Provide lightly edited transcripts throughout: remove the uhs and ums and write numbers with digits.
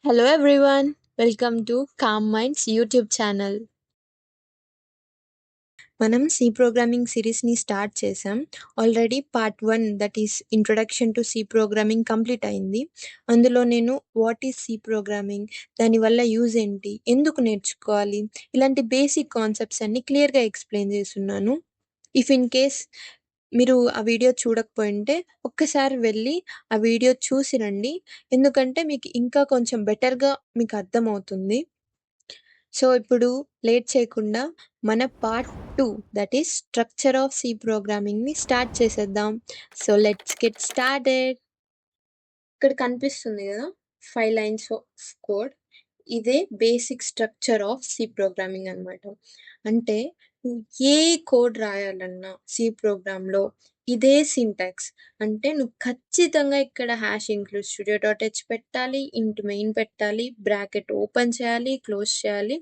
Hello everyone, welcome to Calm Minds YouTube channel. మనం C programming సిరీస్ని start చేసాం. Already part 1 that is introduction to C programming complete అయింది. అందులో నేను what is C programming, దానివల్ల use ఏంటి, ఎందుకు నేర్చుకోవాలి, ఇలాంటి బేసిక్ కాన్సెప్ట్స్ అన్ని క్లియర్గా ఎక్స్ప్లెయిన్ చేస్తున్నాను. ఇఫ్ ఇన్ కేస్ మీరు ఆ వీడియో చూడకపోయింటే ఒక్కసారి వెళ్ళి ఆ వీడియో చూసి రండి, ఎందుకంటే మీకు ఇంకా కొంచెం బెటర్గా మీకు అర్థమవుతుంది. సో ఇప్పుడు లేట్ చేయకుండా మన part 2 that is structure of C ప్రోగ్రామింగ్ని స్టార్ట్ చేసేద్దాం. So let's get started. ఇక్కడ కనిపిస్తుంది కదా 5 లైన్స్ ఆఫ్ కోడ్. ఇదే basic structure of C programming అనమాట. అంటే నువ్వు ఏ కోడ్ రాయాలన్నా సి ప్రోగ్రామ్లో ఇదే సింటాక్స్. అంటే నువ్వు ఖచ్చితంగా ఇక్కడ hash include studio dot H పెట్టాలి, ఇంటూ మెయిన్ పెట్టాలి, బ్రాకెట్ ఓపెన్ చేయాలి, క్లోజ్ చేయాలి,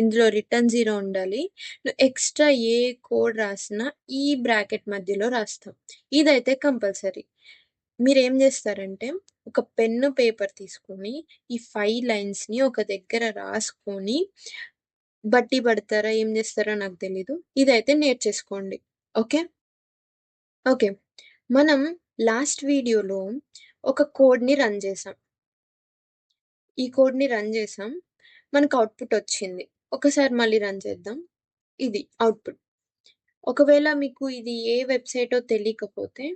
ఇందులో రిటర్న్ 0 ఉండాలి. నువ్వు ఎక్స్ట్రా ఏ కోడ్ రాసినా ఈ బ్రాకెట్ మధ్యలో రాస్తావు. ఇదైతే కంపల్సరీ. మీరేం చేస్తారంటే ఒక పెన్ను పేపర్ తీసుకొని ఈ 5 లైన్స్ని ఒక దగ్గర రాసుకొని బట్టి పడతారా ఏం చేస్తారో నాకు తెలీదు, ఇదైతే నేర్చేసుకోండి. ఓకే ఓకే మనం లాస్ట్ వీడియోలో ఒక కోడ్ని రన్ చేసాం. ఈ కోడ్ని రన్ చేసాం, మనకు అవుట్పుట్ వచ్చింది. ఒకసారి మళ్ళీ రన్ చేద్దాం. ఇది అవుట్పుట్. ఒకవేళ మీకు ఇది ఏ వెబ్సైటో తెలియకపోతే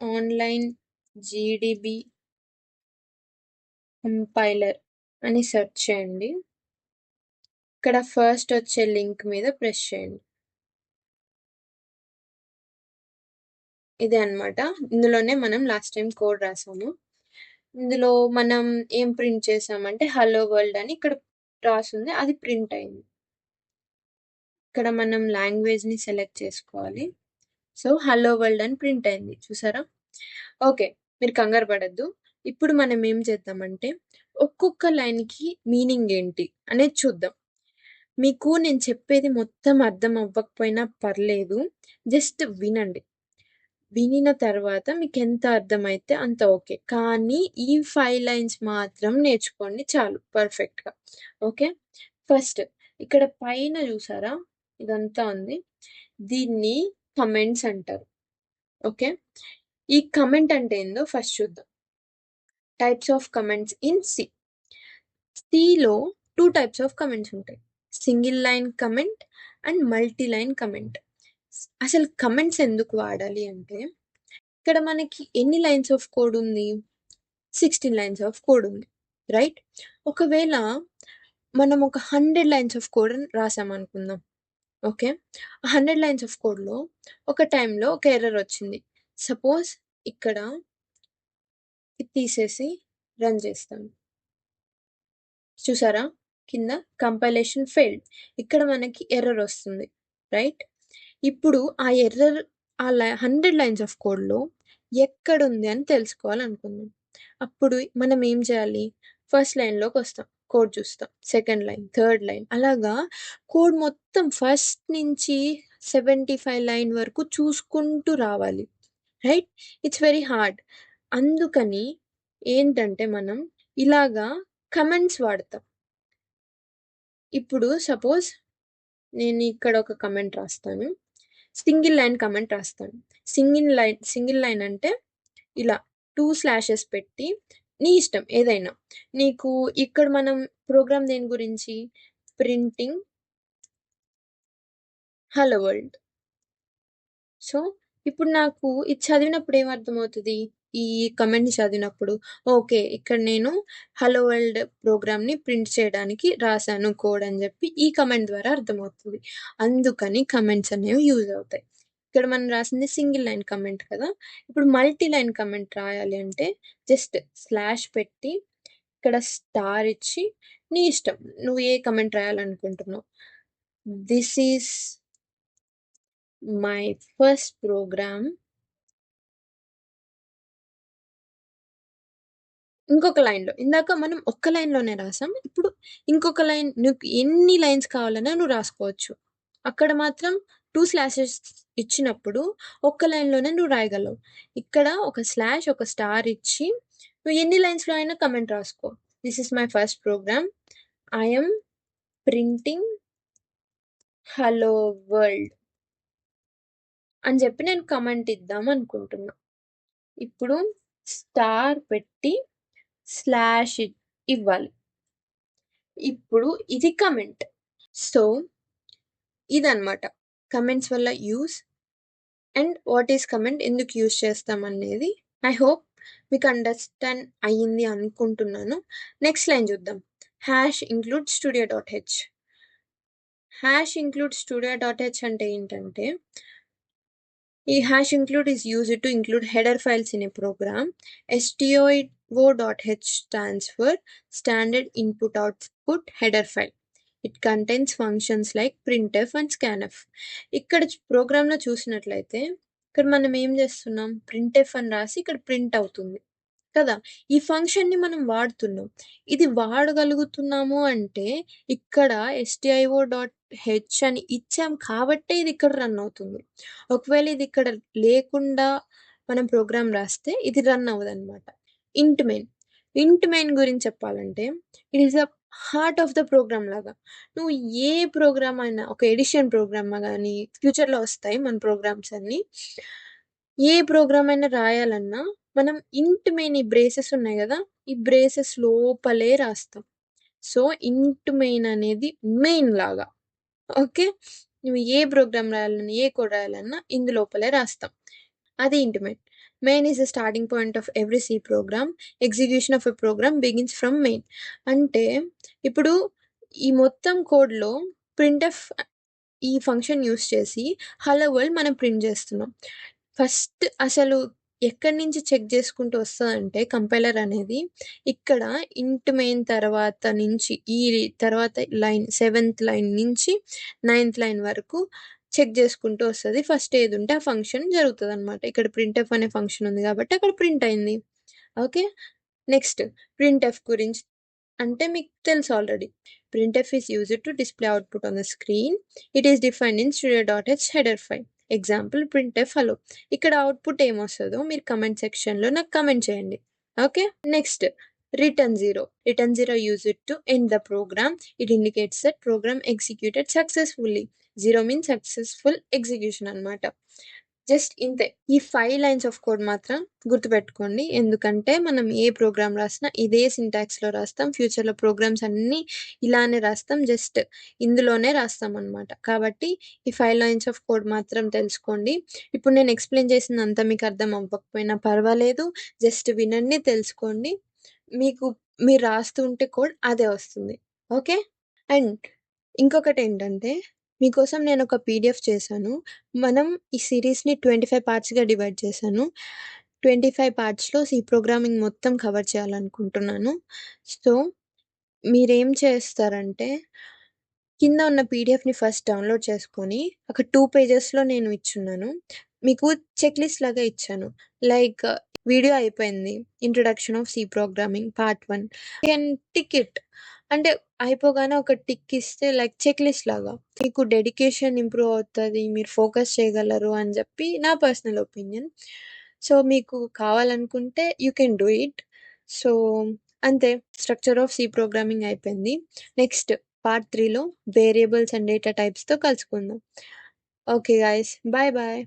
ఆన్లైన్ జీడిబి కంపైలర్ అని సెర్చ్ చేయండి. ఇక్కడ ఫస్ట్ వచ్చే లింక్ మీద ప్రెస్ చేయండి. ఇదే అన్నమాట. ఇందులోనే మనం లాస్ట్ టైం కోడ్ రాసాము. ఇందులో మనం ఏం ప్రింట్ చేసామంటే హలో వరల్డ్ అని ఇక్కడ రాసుంది, అది ప్రింట్ అయింది. ఇక్కడ మనం లాంగ్వేజ్ని సెలెక్ట్ చేసుకోవాలి. సో హలో వరల్డ్ అని ప్రింట్ అయింది, చూసారా? ఓకే, మీరు కంగారు పడద్దు. ఇప్పుడు మనం ఏం చేద్దామంటే ఒక్కొక్క లైన్కి మీనింగ్ ఏంటి అనేది చూద్దాం. మీకు నేను చెప్పేది మొత్తం అర్థం అవ్వకపోయినా పర్లేదు, జస్ట్ వినండి. వినిన తర్వాత మీకు ఎంత అర్థమైతే అంత ఓకే. కానీ ఈ 5 లైన్స్ మాత్రం నేర్చుకోండి చాలు పర్ఫెక్ట్గా. ఓకే, ఫస్ట్ ఇక్కడ పైన చూసారా ఇదంతా ఉంది, దీన్ని కమెంట్స్ అంటారు. ఓకే, ఈ కమెంట్ అంటే ఏందో ఫస్ట్ చూద్దాం. Types of comments in C. సిలో 2 టైప్స్ ఆఫ్ కమెంట్స్ ఉంటాయి, single line comment and multi line comment. అసలు కమెంట్స్ ఎందుకు వాడాలి అంటే ఇక్కడ మనకి ఎన్ని లైన్స్ ఆఫ్ కోడ్ ఉంది, 16 లైన్స్ ఆఫ్ కోడ్ ఉంది, రైట్? ఒకవేళ మనం ఒక 100 లైన్స్ ఆఫ్ కోడ్ రాసామనుకుందాం. ఓకే, 100 లైన్స్ ఆఫ్ కోడ్లో ఒక టైంలో ఒక ఎర్రర్ వచ్చింది. సపోజ్ ఇక్కడ ఇది తీసేసి రన్ చేస్తాను, చూసారా కింద కంపైలేషన్ ఫెయిల్డ్, ఇక్కడ మనకి ఎర్రర్ వస్తుంది, రైట్? ఇప్పుడు ఆ ఎర్రర్ ఆ 100 లైన్స్ ఆఫ్ కోడ్లో ఎక్కడుంది అని తెలుసుకోవాలనుకుందాం. అప్పుడు మనం ఏం చేయాలి, ఫస్ట్ లైన్లోకి వస్తాం, కోడ్ చూస్తాం, సెకండ్ లైన్, థర్డ్ లైన్, అలాగా కోడ్ మొత్తం ఫస్ట్ నుంచి 75 లైన్ వరకు చూసుకుంటూ రావాలి, రైట్? It's very hard. అందుకని ఏంటంటే మనం ఇలాగా కమెంట్స్ వాడతాం. ఇప్పుడు సపోజ్ నేను ఇక్కడ ఒక కమెంట్ రాస్తాను, సింగిల్ లైన్ కమెంట్ రాస్తాను. సింగిల్ లైన్ అంటే ఇలా 2 స్లాషెస్ పెట్టి, నీ ఇష్టం ఏదైనా. నీకు ఇక్కడ మనం ప్రోగ్రామ్ దేని గురించి, ప్రింటింగ్ హలో వరల్డ్. సో ఇప్పుడు నాకు ఇది చదివినప్పుడు ఏమర్థమవుతుంది, ఈ కమెంట్ని చదివినప్పుడు ఓకే ఇక్కడ నేను హలో వరల్డ్ ప్రోగ్రామ్ని ప్రింట్ చేయడానికి రాశాను కోడ్ అని చెప్పి ఈ కమెంట్ ద్వారా అర్థమవుతుంది. అందుకని కమెంట్స్ అనేవి యూజ్ అవుతాయి. ఇక్కడ మనం రాసింది సింగిల్ లైన్ కమెంట్ కదా. ఇప్పుడు మల్టీ లైన్ కమెంట్ రాయాలి అంటే జస్ట్ స్లాష్ పెట్టి ఇక్కడ స్టార్ ఇచ్చి నీ ఇష్టం, నువ్వు ఏ కమెంట్ రాయాలనుకుంటున్నావు. This is my first program. ఇంకొక లైన్లో, ఇందాక మనం ఒక్క లైన్లోనే రాసాం, ఇప్పుడు ఇంకొక లైన్, నువ్వు ఎన్ని లైన్స్ కావాలన్నా నువ్వు రాసుకోవచ్చు. అక్కడ మాత్రం 2 స్లాషెస్ ఇచ్చినప్పుడు ఒక్క లైన్లోనే నువ్వు రాయగలవు. ఇక్కడ ఒక స్లాష్ ఒక స్టార్ ఇచ్చి నువ్వు ఎన్ని లైన్స్లో అయినా కమెంట్ రాసుకో. This is my first program. I am printing hello world అని చెప్పి నేను కమెంట్ ఇద్దాం అనుకుంటున్నా. ఇప్పుడు స్టార్ పెట్టి స్లాష్ ఇవ్వాలి. ఇప్పుడు ఇది కమెంట్. సో ఇదన్నమాట కమెంట్స్ వల్ల use and what is comment, ఎందుకు యూస్ చేస్తాం అనేది. ఐ హోప్ మీకు అండర్స్టాండ్ అయ్యింది అనుకుంటున్నాను. నెక్స్ట్ లైన్ చూద్దాం. Hash include studio dot H. Hash include studio dot H అంటే ఏంటంటే, ఈ hash include is used to include header files in a program. stio.h stands for standard input output header file. It contains functions like printf and scanf. ఇక్కడ programme లో చూసినట్లయితే ఇక్కడ మనం ఏం చేస్తున్నాం, printf అని రాసి ఇక్కడ ప్రింట్ అవుతుంది కదా. ఈ ఫంక్షన్ని మనం వాడుతున్నాం. ఇది వాడగలుగుతున్నాము అంటే ఇక్కడ stio.h అని ఇచ్చాం కాబట్టే ఇది ఇక్కడ రన్ అవుతుంది. ఒకవేళ ఇది ఇక్కడ లేకుండా మనం ప్రోగ్రామ్ రాస్తే ఇది రన్ అవ్వదన్నమాట. ఇంట్ మెయిన్. ఇంట్ మెయిన్ గురించి చెప్పాలంటే it is the heart of the program లాగా. నువ్వు ఏ ప్రోగ్రామ్ అయినా, ఒక ఎడిషన్ ప్రోగ్రామ్ కానీ ఫ్యూచర్లో వస్తాయి మన ప్రోగ్రామ్స్ అన్ని, ఏ ప్రోగ్రామ్ అయినా రాయాలన్నా మనం ఇంట్ మెయిన్, ఈ బ్రేసెస్ ఉన్నాయి కదా, ఈ బ్రేసెస్ లోపలే రాస్తాం. సో ఇంట్ మెయిన్ అనేది మెయిన్ లాగా. ఓకే, నువ్వు ఏ ప్రోగ్రామ్ రాయాలన్నా, ఏ కోడ్ రాయాలన్నా ఇందు లోపలే రాస్తాం. అది int main. Main is the starting point of every C program. Execution of a program begins from main. అంటే ఇప్పుడు ఈ మొత్తం కోడ్లో ప్రింట్ఎఫ్ ఈ ఫంక్షన్ యూస్ చేసి హలో వరల్డ్ మనం ప్రింట్ చేస్తున్నాం. ఫస్ట్ అసలు ఎక్కడి నుంచి చెక్ చేసుకుంటూ వస్తుందంటే కంపైలర్ అనేది ఇక్కడ ఇంట్ మెయిన్ తర్వాత నుంచి, ఈ తర్వాత లైన్ 7th లైన్ నుంచి 9th లైన్ వరకు చెక్ చేసుకుంటూ వస్తుంది. ఫస్ట్ ఏది ఉంటే ఆ ఫంక్షన్ జరుగుతుంది అనమాట. ఇక్కడ ప్రింట్ఎఫ్ అనే ఫంక్షన్ ఉంది కాబట్టి అక్కడ ప్రింట్ అయింది. ఓకే, నెక్స్ట్ ప్రింట్ఎఫ్ గురించి అంటే మీకు తెలుసు already. Printf is used to display output on the screen. It is defined in studio.h header file. Example printf hello. ఇక్కడ అవుట్పుట్ ఏమొస్తుందో మీరు కమెంట్ సెక్షన్లో నాకు కమెంట్ చేయండి. Okay, next return zero. Return zero used to end the program. It indicates that program executed successfully. Zero means successful execution అనమాట. Just ఇంతే. ఈ 5 lines of code మాత్రం గుర్తుపెట్టుకోండి. ఎందుకంటే మనం ఏ ప్రోగ్రామ్ రాసినా ఇదే సింటాక్స్లో రాస్తాం. ఫ్యూచర్లో ప్రోగ్రామ్స్ అన్నీ ఇలానే రాస్తాం, జస్ట్ ఇందులోనే రాస్తాం అనమాట. కాబట్టి ఈ 5 లైన్స్ ఆఫ్ కోడ్ మాత్రం తెలుసుకోండి. ఇప్పుడు నేను ఎక్స్ప్లెయిన్ చేసిందంతా మీకు అర్థం అవ్వకపోయినా పర్వాలేదు, జస్ట్ వినండి, తెలుసుకోండి. మీరు రాస్తుంటే కోడ్ అదే వస్తుంది. ఓకే, అండ్ ఇంకొకటి ఏంటంటే మీకోసం నేను ఒక పీడిఎఫ్ చేశాను. మనం ఈ సిరీస్ని 25 పార్ట్స్గా డివైడ్ చేశాను. 25 పార్ట్స్లో సి ప్రోగ్రామింగ్ మొత్తం కవర్ చేయాలనుకుంటున్నాను. సో మీరేం చేస్తారంటే కింద ఉన్న పీడిఎఫ్ని ఫస్ట్ డౌన్లోడ్ చేసుకొని ఒక 2 పేజెస్లో నేను ఇచ్చున్నాను. మీకు చెక్ లిస్ట్ లాగా ఇచ్చాను. లైక్ వీడియో అయిపోయింది, introduction of C programming part 1, can tick it. అంటే అయిపోగానే ఒక టిక్ ఇస్తే లైక్ చెక్ లిస్ట్ లాగా మీకు డెడికేషన్ ఇంప్రూవ్ అవుతుంది, మీరు ఫోకస్ చేయగలరు అని చెప్పి నా పర్సనల్ ఒపీనియన్. సో మీకు కావాలనుకుంటే you can do it. So అంతే, స్ట్రక్చర్ ఆఫ్ సి ప్రోగ్రామింగ్ అయిపోయింది. నెక్స్ట్ పార్ట్ 3లో వేరియబుల్స్ అండ్ డేటా టైప్స్తో కలుసుకుందాం. Okay guys, bye bye.